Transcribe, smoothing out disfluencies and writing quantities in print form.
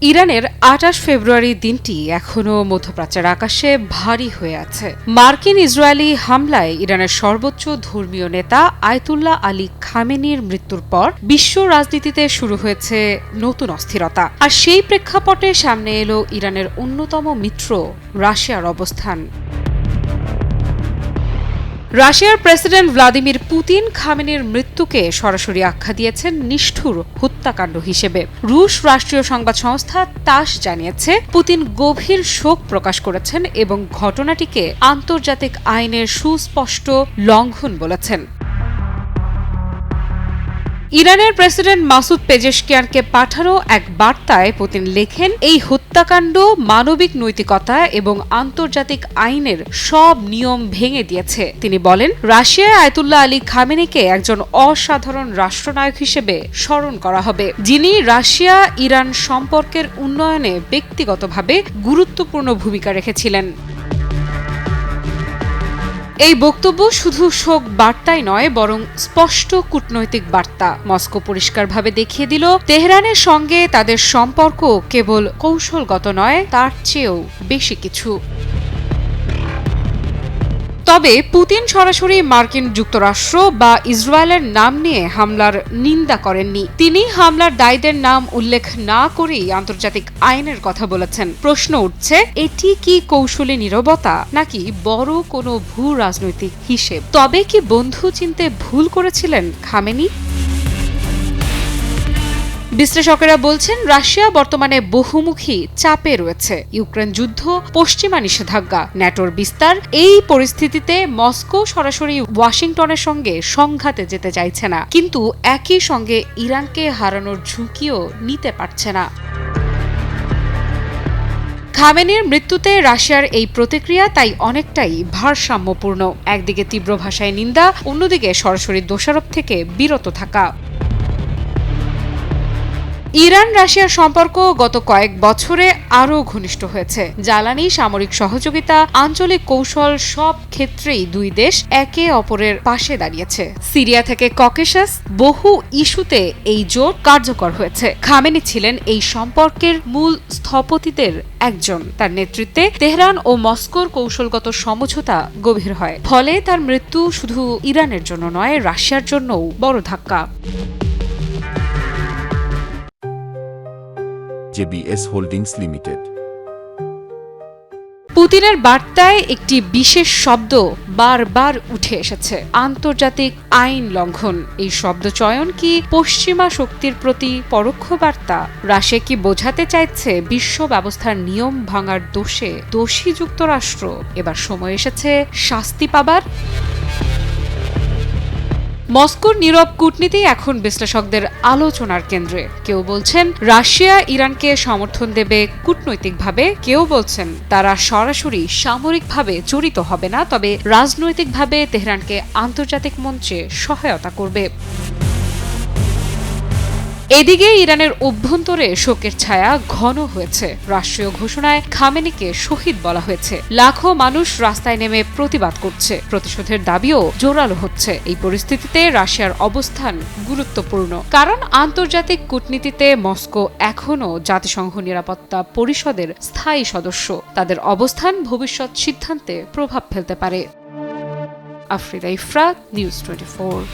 ইরানের ২৮ ফেব্রুয়ারি দিনটি এখনও মধ্যপ্রাচ্যের আকাশে ভারী হয়ে আছে। মার্কিন ইসরায়েলি হামলায় ইরানের সর্বোচ্চ ধর্মীয় নেতা আয়াতুল্লাহ আলী খামেনির মৃত্যুর পর বিশ্ব রাজনীতিতে শুরু হয়েছে নতুন অস্থিরতা। আর সেই প্রেক্ষাপটে সামনে এলো ইরানের অন্যতম মিত্র রাশিয়ার অবস্থান। রাশিয়ার প্রেসিডেন্ট ভ্লাদিমির পুতিন খামেনির মৃত্যুকে সরাসরি আখ্যা দিয়েছেন নিষ্ঠুর হত্যাকাণ্ড হিসেবে। রুশ রাষ্ট্রীয় সংবাদ সংস্থা তাস জানিয়েছে, পুতিন গভীর শোক প্রকাশ করেছেন এবং ঘটনাটিকে আন্তর্জাতিক আইনের সুস্পষ্ট লঙ্ঘন বলেছেন। ইরানের প্রেসিডেন্ট মাসুদ পেজেশকিয়ানকে পাঠানো এক বার্তায় পুতিন লেখেন, এই হত্যাকাণ্ড মানবিক নৈতিকতা এবং আন্তর্জাতিক আইনের সব নিয়ম ভেঙে দিয়েছে। তিনি বলেন, রাশিয়ায় আয়াতুল্লাহ আলী খামেনিকে একজন অসাধারণ রাষ্ট্রনায়ক হিসেবে স্মরণ করা হবে, যিনি রাশিয়া ইরান সম্পর্কের উন্নয়নে ব্যক্তিগতভাবে গুরুত্বপূর্ণ ভূমিকা রেখেছিলেন। এই বক্তব্য শুধু শোক বার্তাই নয়, বরং স্পষ্ট কূটনৈতিক বার্তা। মস্কো পরিষ্কারভাবে দেখিয়ে দিল, তেহরানের সঙ্গে তাদের সম্পর্ক কেবল কৌশলগত নয়, তার চেয়েও বেশি কিছু। তবে পুতিন সরাসরি মার্কিন যুক্তরাষ্ট্র বা ইসরায়েলের নাম নিয়ে হামলার নিন্দা করেননি। তিনি হামলার দায়ীদের নাম উল্লেখ না করেই আন্তর্জাতিক আইনের কথা বলেছেন। প্রশ্ন উঠছে, এটি কি কৌশলী নীরবতা নাকি বড় কোনো ভূ রাজনৈতিক হিসেব? তবে কি বন্ধু চিনতে ভুল করেছিলেন খামেনি? বিশ্লেষকেরা বলছেন, রাশিয়া বর্তমানে বহুমুখী চাপে রয়েছে। ইউক্রেন যুদ্ধ, পশ্চিমা নিষেধাজ্ঞা, ন্যাটোর বিস্তার। এই পরিস্থিতিতে মস্কো সরাসরি ওয়াশিংটনের সঙ্গে সংঘাতে যেতে চাইছে না, কিন্তু একই সঙ্গে ইরানকে হারানোর ঝুঁকিও নিতে পারছে না। খামেনির মৃত্যুতে রাশিয়ার এই প্রতিক্রিয়া তাই অনেকটাই ভারসাম্যপূর্ণ। একদিকে তীব্র ভাষায় নিন্দা, অন্যদিকে সরাসরি দোষারোপ থেকে বিরত থাকা। ইরান রাশিয়ার সম্পর্ক গত কয়েক বছরে আরও ঘনিষ্ঠ হয়েছে। জ্বালানি, সামরিক সহযোগিতা, আঞ্চলিক কৌশল, সব ক্ষেত্রেই দুই দেশ একে অপরের পাশে দাঁড়িয়েছে। সিরিয়া থেকে ককেশাস, বহু ইস্যুতে এই জোট কার্যকর হয়েছে। খামেনি ছিলেন এই সম্পর্কের মূল স্থপতিদের একজন। তার নেতৃত্বে তেহরান ও মস্কোর কৌশলগত সমঝোতা গভীর হয়। ফলে তার মৃত্যু শুধু ইরানের জন্য নয়, রাশিয়ার জন্যও বড় ধাক্কা। JBS holdings limited. পুতিনের বার্তায় একটি বিশেষ শব্দ বারবার উঠে এসেছে, আন্তর্জাতিক আইন লঙ্ঘন। এই শব্দ চয়ন কি পশ্চিমা শক্তির প্রতি পরোক্ষ বার্তা? রাশিয়া কি বোঝাতে চাইছে বিশ্ব ব্যবস্থার নিয়ম ভাঙার দোষে দোষী যুক্তরাষ্ট্র? এবার সময় এসেছে শাস্তি পাবার। মস্কোর নীরব কূটনীতি এখন বিশ্লেষকদের আলোচনার কেন্দ্রে। কেউ বলছেন রাশিয়া ইরানকে সমর্থন দেবে কূটনৈতিকভাবে, কেউ বলছেন তারা সরাসরি সামরিকভাবে জড়িত হবে না, তবে রাজনৈতিকভাবে তেহরানকে আন্তর্জাতিক মঞ্চে সহায়তা করবে। এদিকে ইরানের অভ্যন্তরে শোকের ছায়া ঘন হয়েছে। রাষ্ট্রীয় ঘোষণায় খামেনিকে শহীদ বলা হয়েছে। লাখো মানুষ রাস্তায় নেমে প্রতিবাদ করছে, প্রতিশোধের দাবিও জোরালো হচ্ছে। এই পরিস্থিতিতে রাশিয়ার অবস্থান গুরুত্বপূর্ণ, কারণ আন্তর্জাতিক কূটনীতিতে মস্কো এখনও জাতিসংঘ নিরাপত্তা পরিষদের স্থায়ী সদস্য। তাদের অবস্থান ভবিষ্যৎ সিদ্ধান্তে প্রভাব ফেলতে পারে। আফরিদা ইফরাত, নিউজ 24।